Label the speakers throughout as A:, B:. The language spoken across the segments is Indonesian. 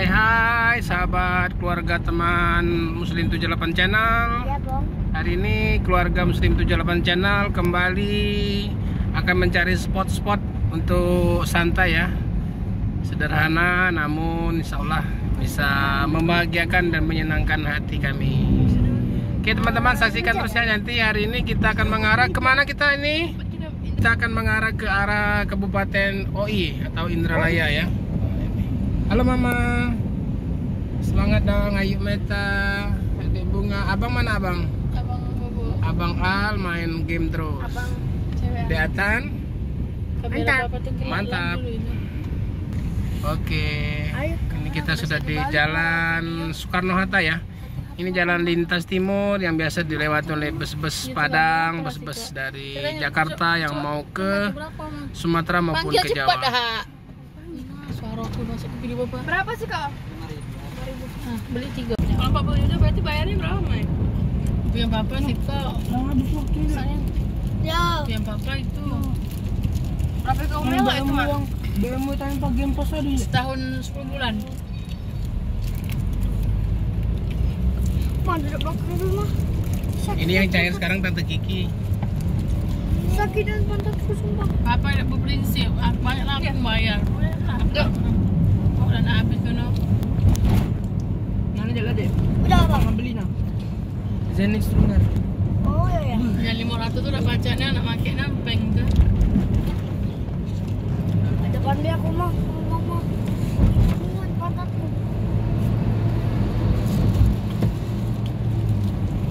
A: Hai sahabat keluarga teman Muslim 78 Channel.
B: Ya, Bang.
A: Hari ini keluarga Muslim 78 Channel kembali akan mencari spot-spot untuk santai ya. Sederhana namun insya Allah bisa membahagiakan dan menyenangkan hati kami. Oke teman-teman, saksikan terus ya. Nanti hari ini kita akan mengarah kemana kita ini? Kita akan mengarah ke arah Kabupaten OI atau Indralaya ya. Halo Mama, semangat dong. Ayu Meta, Adik Bunga. Abang mana abang?
C: Abang Bobo.
A: Abang Al main game terus.
C: Abang cewek.
A: Deatan?
C: Mantap.
A: Mantap. Oke,
B: Ayo.
A: ini kita sudah di Jalan Soekarno-Hatta ya. Ini jalan lintas timur yang biasa dilewati oleh bus-bus Padang, bus-bus dari Jakarta yang mau ke Sumatera maupun ke Jawa.
C: Suara aku masuk ke video Bapak.
B: Berapa sih, Kak?
C: 5.000. Nah, beli 3. Kalau 40 juta berarti bayarnya berapa, Mai? Yang Papa sih kok. Misalnya
B: Ya.
C: yang Papa itu berapa ke umroh itu, Mak?
D: BMW tanpa game pas tadi.
C: Setahun 10 bulan.
B: Mana duduk belakang dulu, mah.
A: Ini yang cair sekarang Tante Kiki.
B: Sakit dan pantatku sumpah.
C: Papa tidak berprinsip, banyak lah aku bayar. Enggak. Oh, udah nak habis kan.
D: Mana jalan deh?
B: Udah, Bang.
D: Jangan beli nah. Zenix Lunar.
B: Oh, ya.
C: Yang 500 tuh udah bacanya nak pakai nampeng tuh.
B: Depan dia aku mah. Mama. Ingat pantatku.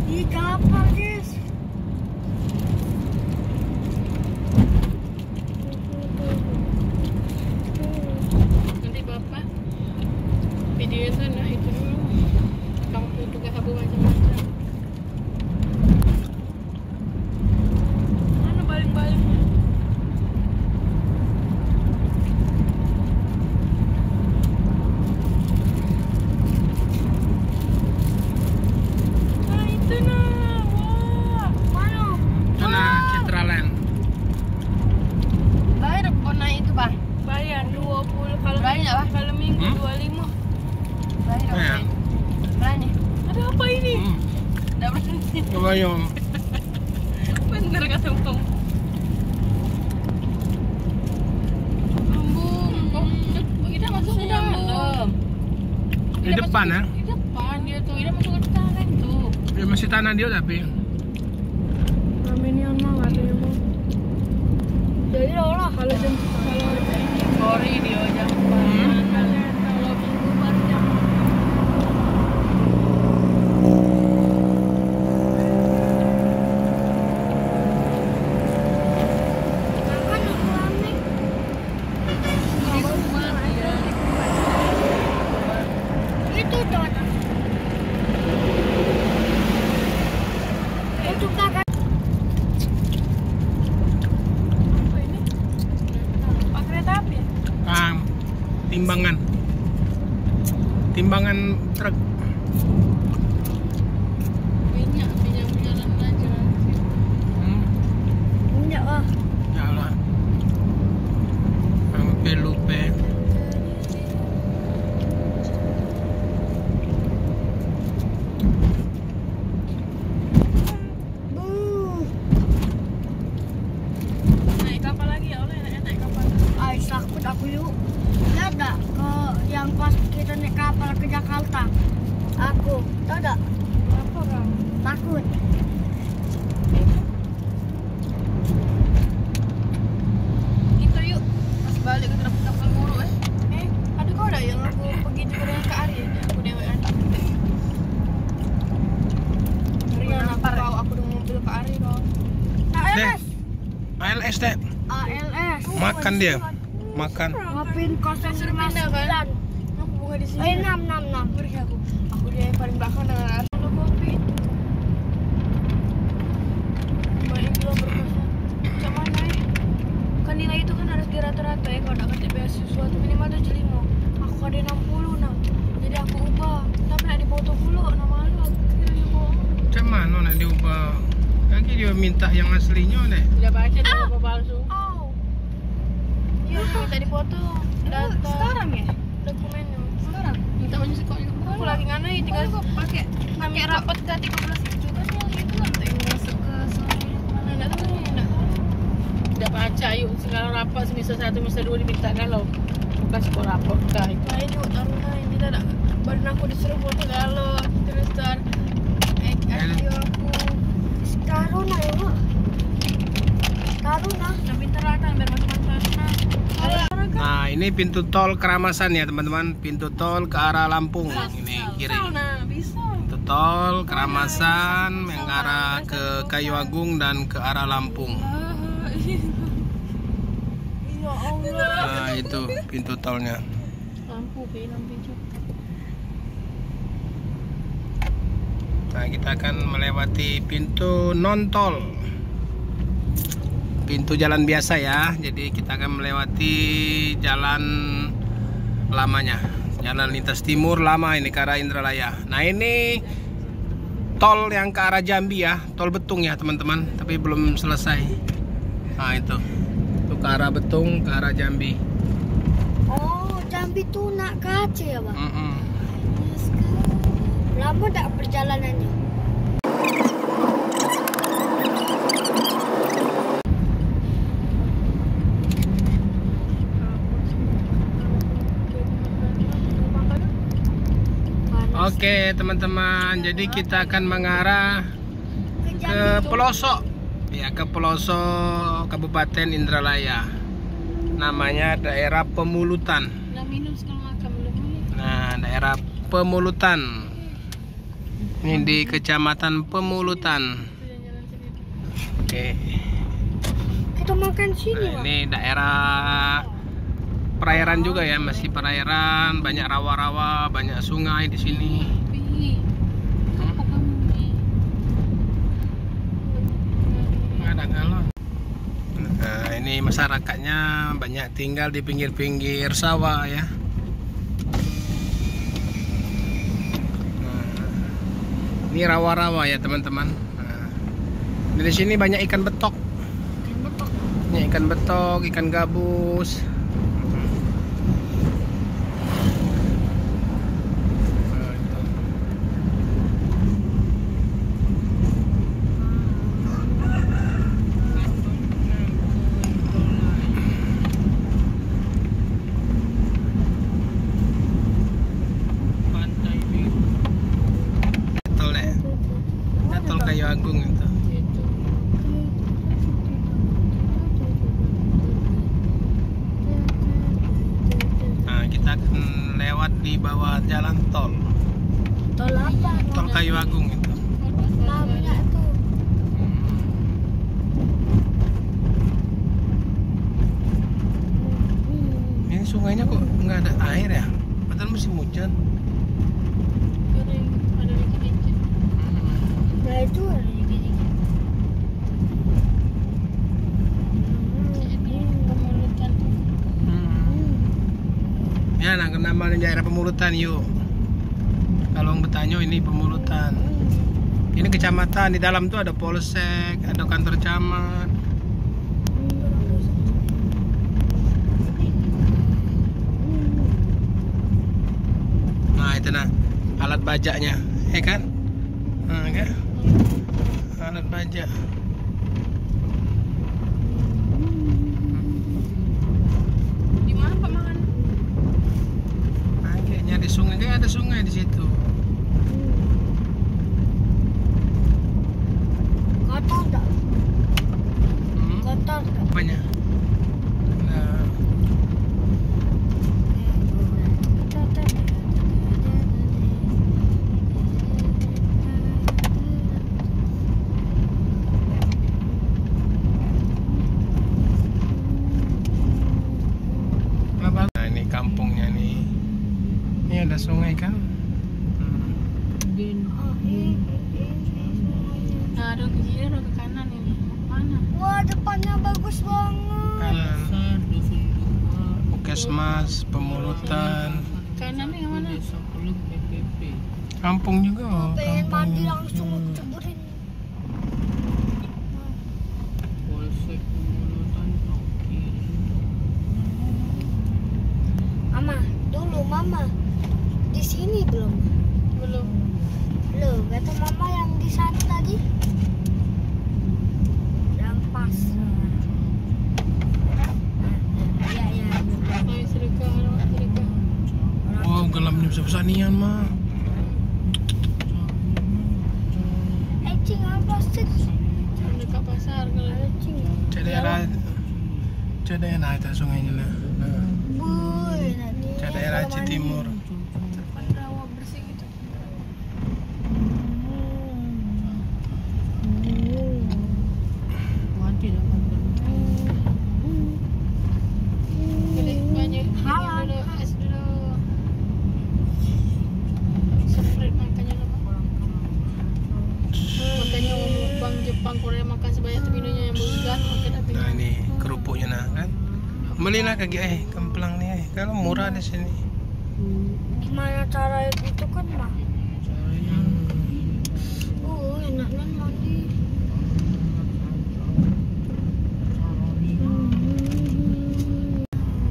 B: Di kapal, guys.
C: Nanti Bapak video itu nak itu dulu. Kamu tugas apa macam-macam. Mana baling-balingnya? Nah itu nah, wah.
B: Mana?
A: Itu nah Citraland.
C: Bayar kok naik itu Bah? Bayar 20 kalau kalau minggu 25. Bayar
A: Ya.
C: berani. Ada apa ini? Enggak berani.
A: Kebayang.
C: Bener kata Bang. Ambung, kok kita masuk ke dalam.
A: Di depan ya.
C: Di depan dia tuh, dia masuk ke tanah tuh.
A: Ya masih tanah dia tapi.
B: Ramenian mah katanya, Bang. Jadi lah kalau jam
C: Sorry dia jam 4. Kalau minggu baru jam
B: makan aku rame. Itu tuh. Itu kakak.
C: apa ini? Pak kereta api ya?
A: Timbangan. Timbangan truk.
C: Minyak jalan aja.
B: Enggak lah.
A: Ya Allah. Hampir lupa.
C: Naik kapal lagi ya, oleh naik kapal.
B: Ay, takut aku yuk. Lihat gak ke yang pas kita naik kapal ke Jakarta? Aku, tau gak?
C: Apa Bang?
B: Takut.
C: Gitu yuk. Pas balik ke kapal mulu ada kau ada yang aku pergi juga dengan Kak Ari ya? Aku dewean. Rian aku tahu aku udah mobil Kak Ari dong.
A: Deh. ALS deh.
B: ALS.
A: Makan dia. Makan.
B: Ngapin 059.
C: Aku bunga di sini.
B: 666.
C: Beri aku. Aku dia yang paling belakang dengan Ari. Ada kopi. Banyak juga berkasa. Macam mana ya? Kan nilai itu kan harus di rata-rata ya. Kalau nak kata beasiswa itu minimal 75. Aku ada 60 nah. Jadi aku ubah. Tapi nak dipoto pula nama lu. Aku kira dia bohong.
A: Macam mana nak diubah? Lagi dia minta yang aslinya deh.
C: Tidak baca dia apa palsu.
B: Oh.
C: Iya, minta dipoto. Data. Sekarang ya? Dokumennya. Sekarang minta menyusul kok aku lagi ngana tinggal pakai rapat ke 13 itu kan yang itu nanti masuk ke mana enggak tahu enggak.
D: Tidak baca yuk sekarang rapat semester 1 semester 2 diminta galau. Bukan sekolah rapat kah itu.
C: Lain yuk taruh lain kita tak badan aku disuruh foto galau terus tar ayo aku
B: Taruh na yuk. Taruh na.
C: nak pintar akan biar masuk sana.
A: Nah, ini pintu tol Keramasan ya teman-teman, pintu tol ke arah Lampung. Ini kiri.
C: Bisa.
A: Pintu tol Keramasan mengarah ke Kayu Agung dan ke arah Lampung.
C: Ya Allah.
A: Nah, itu pintu tolnya.
C: Lampu hijau.
A: Nah, kita akan melewati pintu non tol, pintu jalan biasa ya. Jadi kita akan melewati jalan lamanya, jalan lintas timur lama ini ke arah Indralaya. Nah, ini tol yang ke arah Jambi ya, tol Betung ya teman-teman, tapi belum selesai. Nah, itu ke arah Betung, ke arah Jambi.
B: Oh, Jambi tuh nak ke Aceh ya bang?
A: Mm-mm.
B: Lama tak perjalanannya?
A: Oke teman-teman, jadi kita akan mengarah ke pelosok ya, ke pelosok Kabupaten Indralaya. Namanya daerah Pemulutan.
C: Nak minum sekali makan belum ni.
A: Nah, daerah Pemulutan. Ini di Kecamatan Pemulutan. Oke.
B: Kita makan sini
A: Nah,
B: bang.
A: ini daerah perairan juga ya, masih perairan, banyak rawa-rawa, banyak sungai di sini.
C: Apa kamu ni?
A: Nggak ada galon. Nah, ini masyarakatnya banyak tinggal di pinggir-pinggir sawah ya. Nah, ini rawa-rawa ya teman-teman. Nah, di sini banyak ikan betok. Ini ikan betok, ikan gabus. Nah, itu. Tol ya, tol Kayu Agung itu. Nah, kita akan lewat di bawah jalan tol,
B: Tol apa?
A: tol Kayu Agung itu.
B: Banyak tuh.
A: Ini sungainya kok nggak ada air ya? Padahal musim hujan.
C: Kering ada dikit-dikit.
B: Nah itu ada dikit-dikit.
C: Ini Pemulutan tu.
A: Ya, nah nama daerah Pemulutan yuk. Kalau bertanya ini Pemulutan. Ini kecamatan, di dalam tuh ada polsek, ada kantor camat. Nah, itu nah alat bajaknya, ya kan? Nah, kan? Alat bajak.
C: Di mana Pak makan?
A: Nah, kayaknya di sungai, kayak ada sungai di situ.
B: Kotor tak?
A: Hmm,
B: Kotor tak?
A: apanya? Nah, apa? Nah, ini kampungnya nih. Ini ada sungai kan?
C: Nah, ada ke kiri, ada ke kanan ini. Mana?
B: Wah, depannya bagus banget.
A: Kanan. Puskesmas Pemulutan.
C: Kanan ni yang mana?
A: Kampung juga. Oh,
B: Pengen mandi
A: kampung.
B: langsung ceburin. Mama, dulu mama. di sini belum?
C: Belum.
B: Loh, kata mama yang di sana tadi. Yang pas. Iya.
C: Ayo sedekah, orang sedekah.
A: Oh, gelamnya besar nian mah.
B: Cing apa sih?
C: Dekat pasar kalau
B: Cing.
A: Daerah itu sungainya lah.
B: Boy, nanti.
A: Daerah Citimur.
C: rawa bersih gitu.
D: Mati dah kan.
C: Boleh banyak.
B: Halal.
C: Dulu, es dulu. Spread makannya lama. Makanya orang Jepang, Korea makan sebanyak itu minumnya yang bukan makan tapi.
A: Nah ini kerupuknya nah kan. Belilah kaki kemplang nih kalau murah di sini.
B: Gimana cara itu kan mah? Enaknya mandi.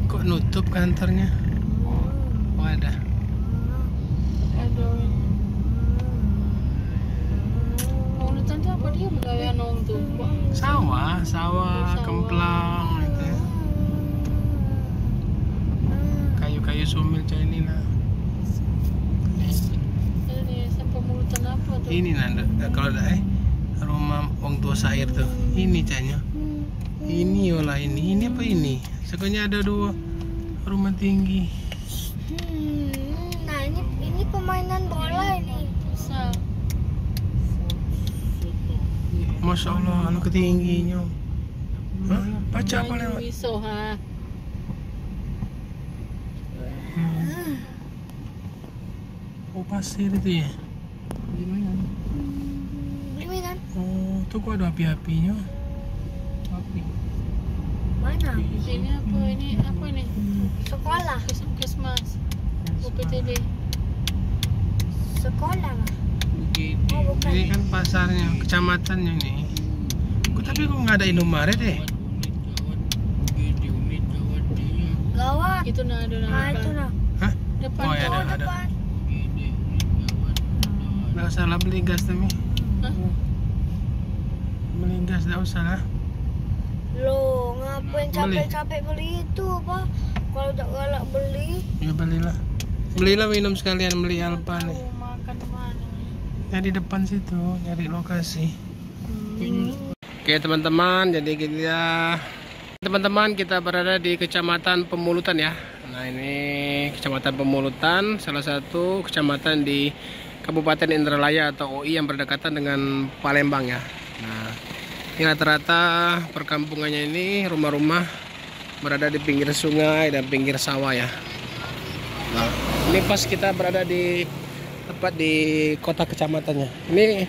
A: Kok nutup kantornya? Oh ada.
C: Aduh. Maulitan tuh apa dia pegawaian orang tuh?
A: Sawah, kemplang gitu ya. Kayu-kayu sumil cah ini lah.
C: Ini sampai mulutan apa tuh?
A: Ini nanda kalau ada rumah orang tua Sair tuh. Ini cahnya. Ini olah ini apa ini? Sebenarnya ada 2 rumah tinggi.
B: Nah ini permainan bola ini.
C: Bisa.
A: Masya Allah, anu ketingginya. Hah? Baca apa lewat?
C: Bisa ha.
A: Oh pasir itu ya?
D: Gimana?
B: Permainan
A: Oh, tuh kok ada api-apinya?
D: Api.
B: mana?
C: Ini apa? Ini apa ini?
B: Sekolah.
C: Kesmas. UPTD.
B: Sekolah mah.
D: Begitu.
B: Oh bukan.
A: Ini kan pasarnya, kecamatannya nih. Tapi kok nggak ada Indomaret deh?
B: Gawat.
C: Itu nah ada
B: Nah itu nah.
A: Hah?
C: Depan.
A: Oh ya
B: Oh
A: ada.
B: depan.
A: Nggak usah lah beli gas tapi.
C: Hah?
A: Beli gas nggak usah lah.
B: Loh, ngapain
A: Beli.
B: capek-capek beli itu, Pak? Kalau tak galak beli,
A: Ya belilah. Belilah minum sekalian, beli Alpa nih.
C: Makan di mana?
A: Nyari depan situ, nyari lokasi. Oke teman-teman, jadi kita berada di Kecamatan Pemulutan ya. Nah ini Kecamatan Pemulutan, salah satu kecamatan di Kabupaten Indralaya atau OI yang berdekatan dengan Palembang ya. Nah ini rata-rata perkampungannya ini rumah-rumah berada di pinggir sungai dan pinggir sawah ya. Nah ini pas kita berada di tepat di kota kecamatannya. Ini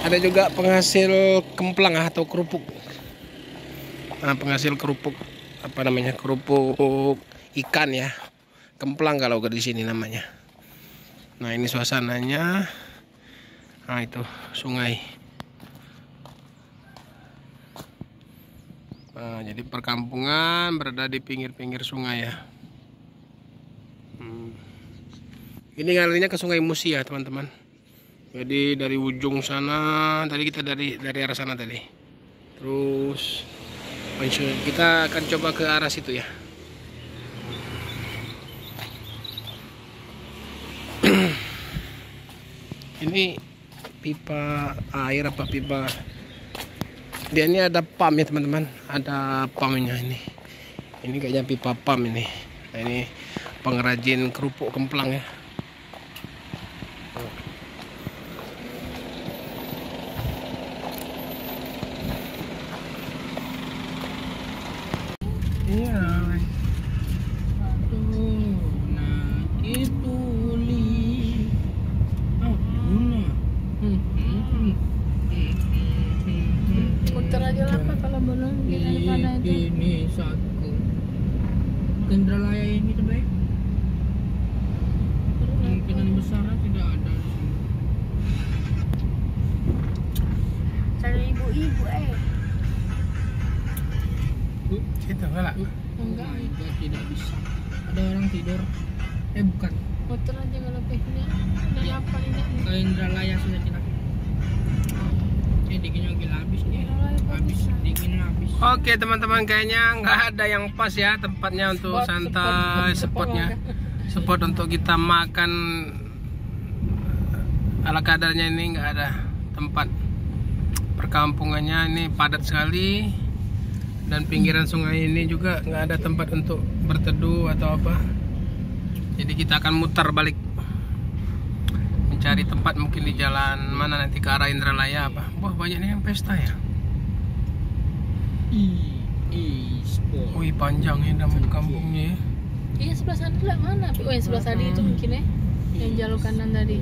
A: ada juga penghasil kemplang atau kerupuk. Nah, penghasil kerupuk apa namanya? Kerupuk ikan ya. Kemplang kalau di sini namanya. Nah, ini suasananya. Nah, itu sungai. Nah, jadi perkampungan berada di pinggir-pinggir sungai ya. Ini ngalirnya ke Sungai Musi ya, teman-teman. Jadi dari ujung sana, tadi kita dari arah sana tadi. Terus kita akan coba ke arah situ ya. Ini pipa air apa pipa? Dia ini ada pump ya teman-teman. Ada pumpnya ini. Ini kayaknya pipa pump ini. Nah, ini pengrajin kerupuk kemplang ya. Iya.
D: Aduh, nah itu li. Oh, guna.
C: Putar aja lah Pak, kalau belum daripada itu.
D: Ini satu. Indralaya ini terbaik. Kemungkinan besar tidak ada.
B: Cari ibu-ibu
A: Situ enggak lah.
C: Enggak.
D: Tidak bisa. Ada orang tidur. Bukan. Muter aja kalau pengennya. Dari apa ini?
E: Ke Indralaya sudah kita. Dinginnya gila habis nih. Habis dingin habis.
A: Oke teman-teman, kayaknya nggak ada yang pas ya tempatnya untuk santai, spotnya. Spot untuk kita makan ala kadarnya ini nggak ada tempat. Perkampungannya ini padat sekali, dan pinggiran sungai ini juga nggak ada tempat untuk berteduh atau apa. Jadi kita akan muter balik mencari tempat, mungkin di jalan mana nanti ke arah Indralaya apa. Wah, banyak nih yang pesta ya.
E: Sport.
A: Wih, panjang ya nama kampungnya ya.
D: Iya, sebelah sana lah mana? Oh, yang sebelah tadi itu mungkin ya. Yang jalur kanan tadi.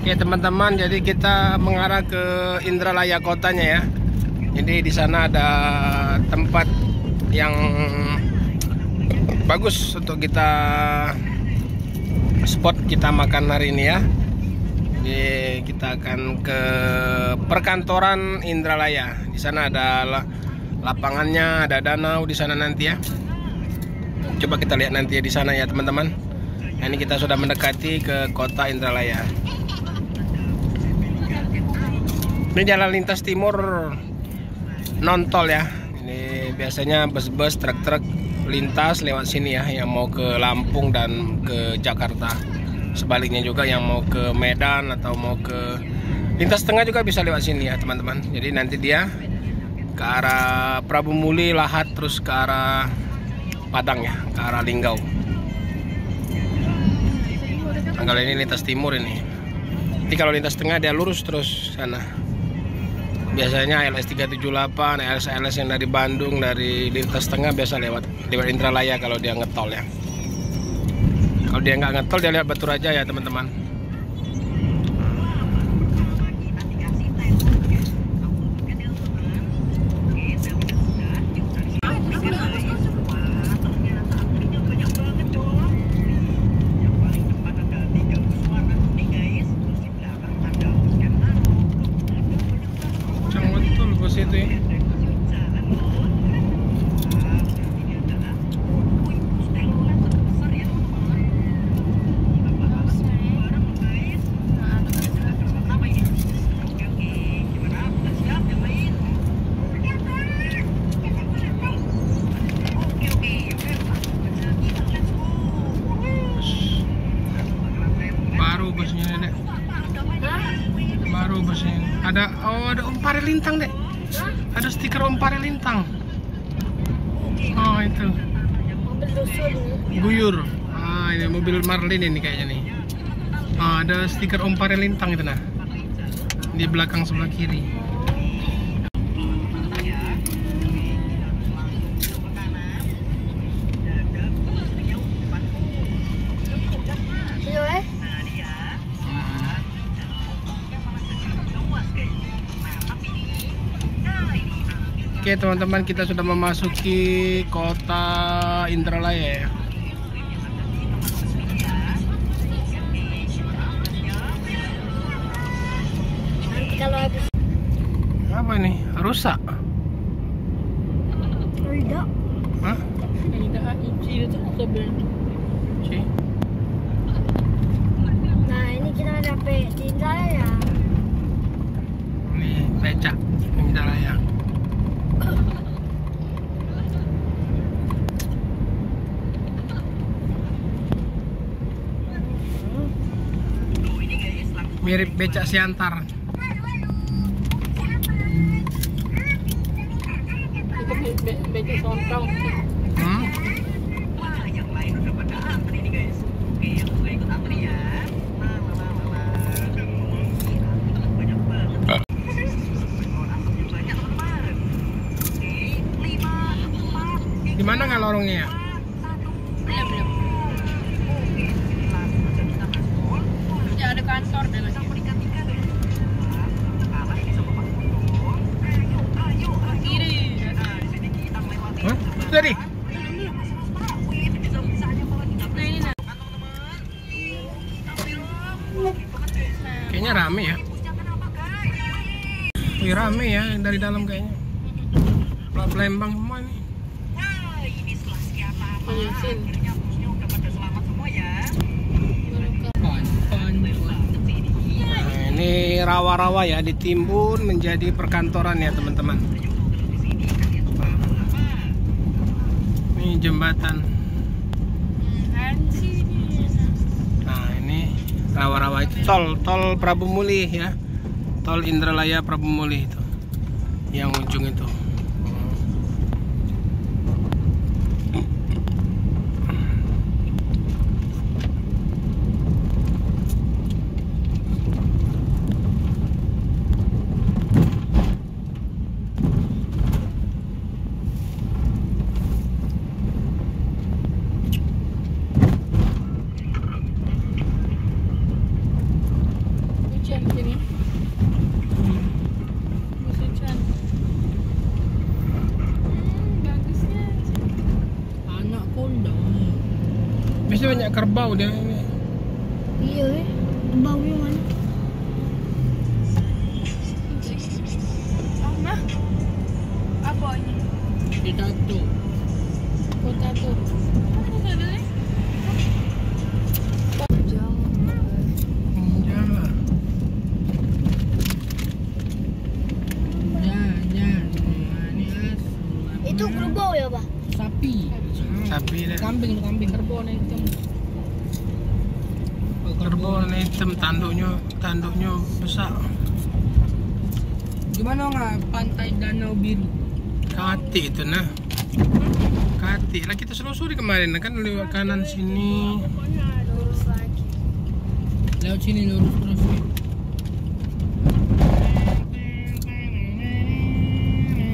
A: Oke teman-teman, jadi kita mengarah ke Indralaya kotanya ya. Jadi di sana ada tempat yang bagus untuk kita spot kita makan hari ini ya. Jadi kita akan ke perkantoran Indralaya. Di sana ada lapangannya, ada danau di sana nanti ya. Coba kita lihat nanti ya di sana ya teman-teman. Nah, ini kita sudah mendekati ke kota Indralaya. Ini jalan lintas timur non-tol ya. Ini biasanya bus-bus, truk-truk lintas lewat sini ya, yang mau ke Lampung dan ke Jakarta. Sebaliknya juga yang mau ke Medan atau mau ke lintas tengah juga bisa lewat sini ya teman-teman. Jadi nanti dia ke arah Prabu Muli, Lahat, terus ke arah Padang ya, ke arah Linggau. Kalau ini lintas timur ini. Jadi kalau lintas tengah dia lurus terus sana. Biasanya LS 378, LS yang dari Bandung, dari lintas tengah biasa lewat Indralaya kalau dia ngetol ya. Kalau dia nggak ngetol dia lewat Batu Raja ya teman-teman. Itu ya. Baru busnya dek. Baru busnya. Ada umpare lintang dek. Ada stiker Ompare Lintang. Oh itu.
C: Mobil dusun.
A: Guyur. Ah ini mobil Marlin ini kayaknya nih. Ah ada stiker Ompare Lintang itu nah. Di belakang sebelah kiri. Oke teman-teman, kita sudah memasuki kota Indralaya ya.
B: Nanti kalau habis
A: Apa ini? Rusak?
B: tidak,
A: Hah?
D: Tidak, Ici itu sebelah.
A: Ci?
B: nah ini kita sampai di Indralaya.
A: Ini becak Indralaya. Mirip becak Siantar.
D: Itu becak sontong.
A: Hmm? Di mana nggak lorongnya ya?
C: Belum. Ya ada kantor deh lagi. Kiri.
A: Hah? Jadi?
C: Nah ini nah.
A: Kayaknya rame ya. Wih, rame ya dari dalam kayaknya. Pelembang semua ini. Nah, ini rawa-rawa ya ditimbun menjadi perkantoran ya teman-teman. Ini jembatan. Nah ini rawa-rawa itu tol Prabu Mulih ya, tol Indralaya Prabu Mulih itu, yang ujung itu. Biasanya banyak kerbau dia ini.
B: Iya, baunya mana?
C: Mana? Apa ini?
E: Potato.
C: Potato.
A: Jangan.
B: Itu kerbau ya, Pak?
E: Sapi.
A: Sapi deh.
E: Kambing kerbau itu.
A: Kerbau warna hitam, tanduknya besar.
E: Gimana nggak pantai Danau Biru?
A: Kati itu nah. Kati lah kita selusuri kemarin kan lewat kanan sini.
C: Lurus lagi.
E: Lewat sini lurus terus.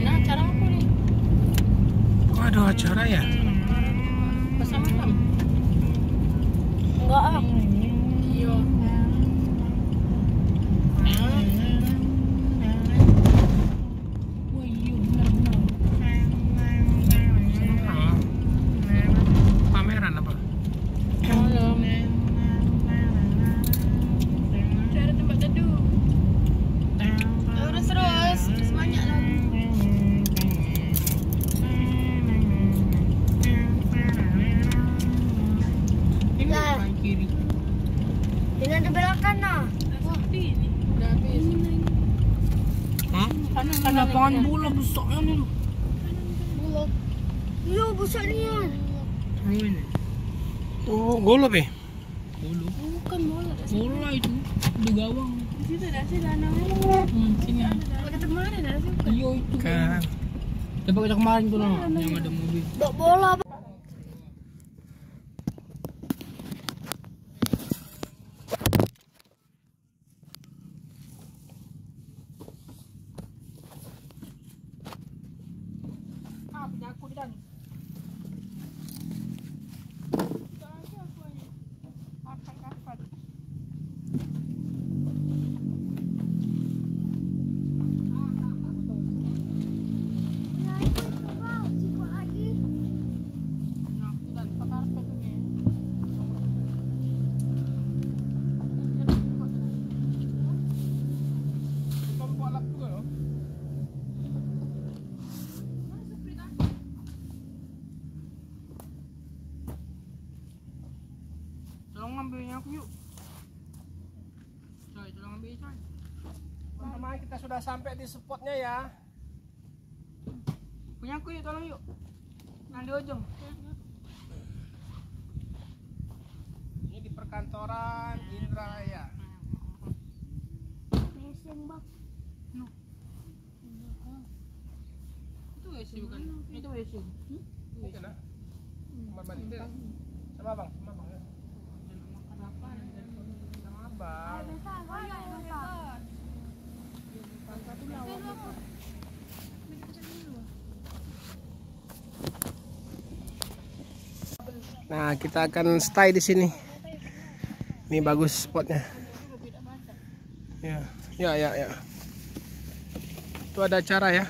C: Nah, acara apa nih?
A: Kok ada acara ya?
C: Pasang malam? Enggak ah. Iya.
E: Wah iya benar.
A: Pameran apa?
C: Malam. Cari tempat teduh. Terus sebanyak lagi.
E: Ini
B: Lah.
E: kanan kiri.
B: Dengan di belakang kanan.
C: Wah, ini udah habis.
A: Hmm?
E: Kan lapangan bola besarnya nih.
B: Bulog. Iya, besar ni kan.
E: Ini.
A: Oh, golop ya?
E: Bola.
C: Bukan bola.
E: Bola itu di gawang.
C: Di situ ada sih danau.
E: Sini.
C: Kita kemarin ada sih.
E: Iya itu.
A: Kan.
E: Coba kita kemarin tuh lah yang ada mobil.
B: Dok bola, Pak.
E: Tolong ambilnya aku yuk. Coy, tolong ambil coy.
A: Teman-teman, kita sudah sampai di spotnya ya.
E: Punya aku yuk, tolong yuk. Yang di ujung.
A: Ini di perkantoran Indralaya.
B: Mesin, Bang.
E: Itu WC bukan? Itu WC.
A: Itu nah. Kamar mandi. Sama Bang, sama Bang. Ya. Sama Abang. Nah, kita akan stay di sini. Ini bagus spotnya. Ya. Itu ada acara ya.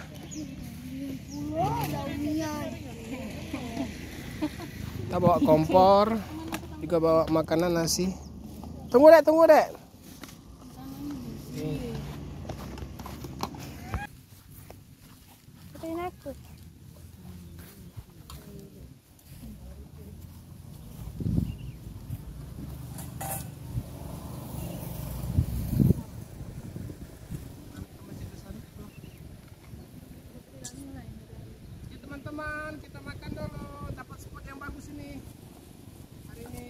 A: Kita bawa kompor, juga bawa makanan nasi. Tunggu dek.
B: bantuin aku.
A: Ya teman-teman, kita makan dulu. Dapat spot yang bagus ini hari ini.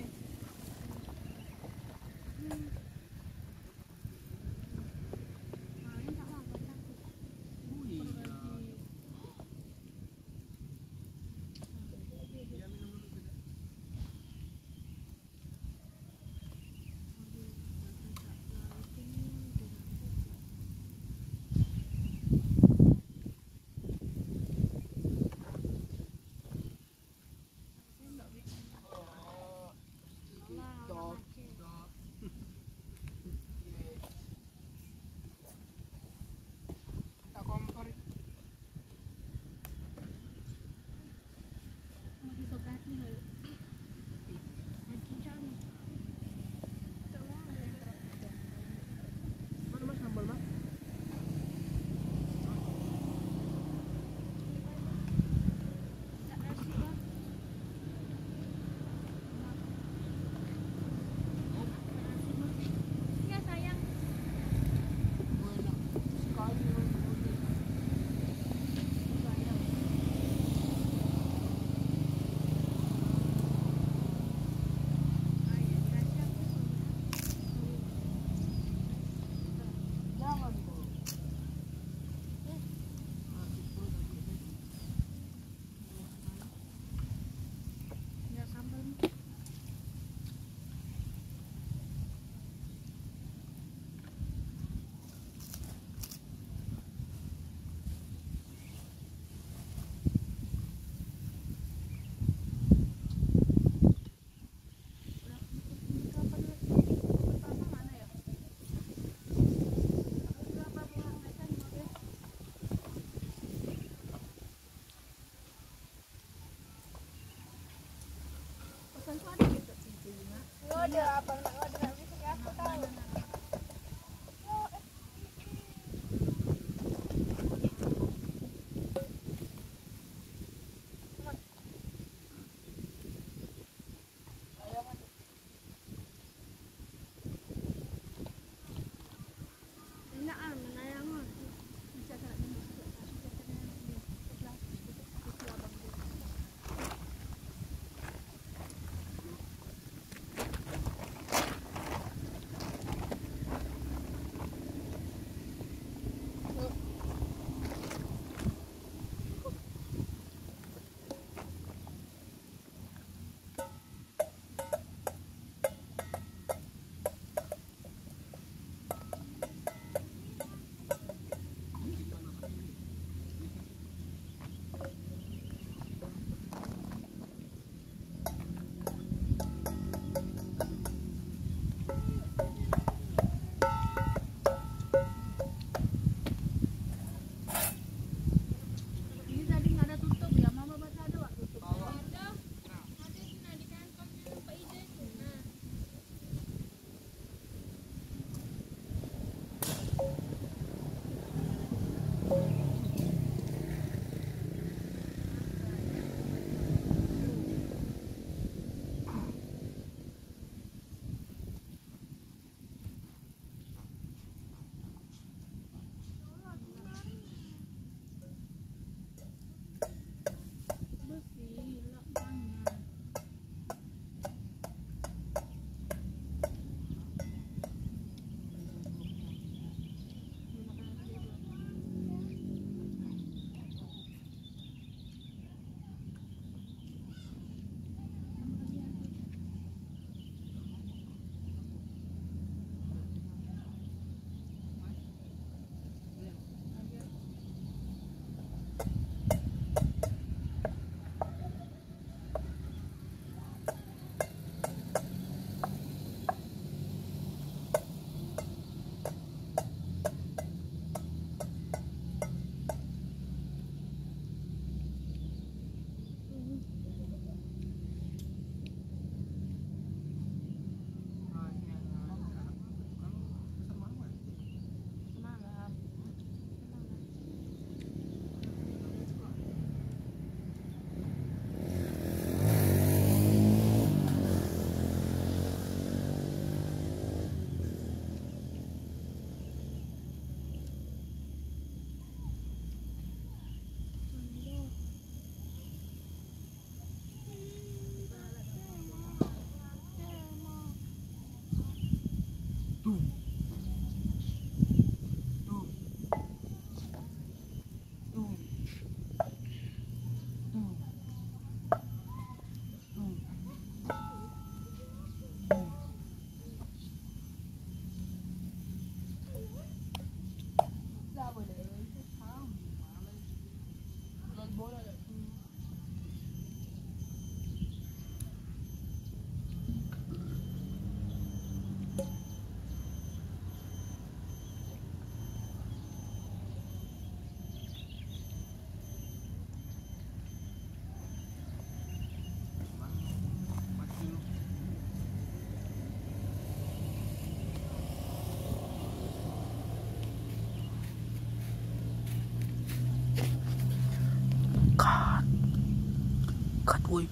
A: Cut, woi.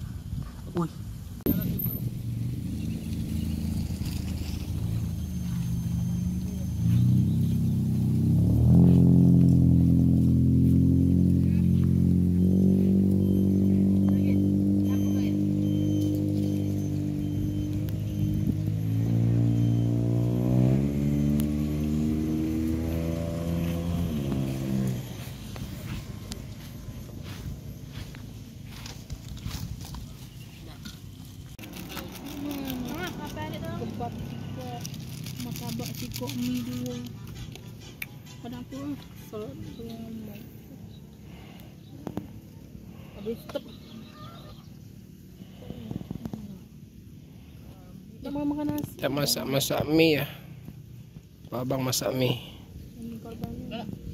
A: Woi.
E: Kebab tiga, martabak sikok mie dua. Kenapa? Salat dua. Habis step. Tak mau makan nasi.
A: Kita masak mie ya. Abang masak mie.
E: Ini korbannya.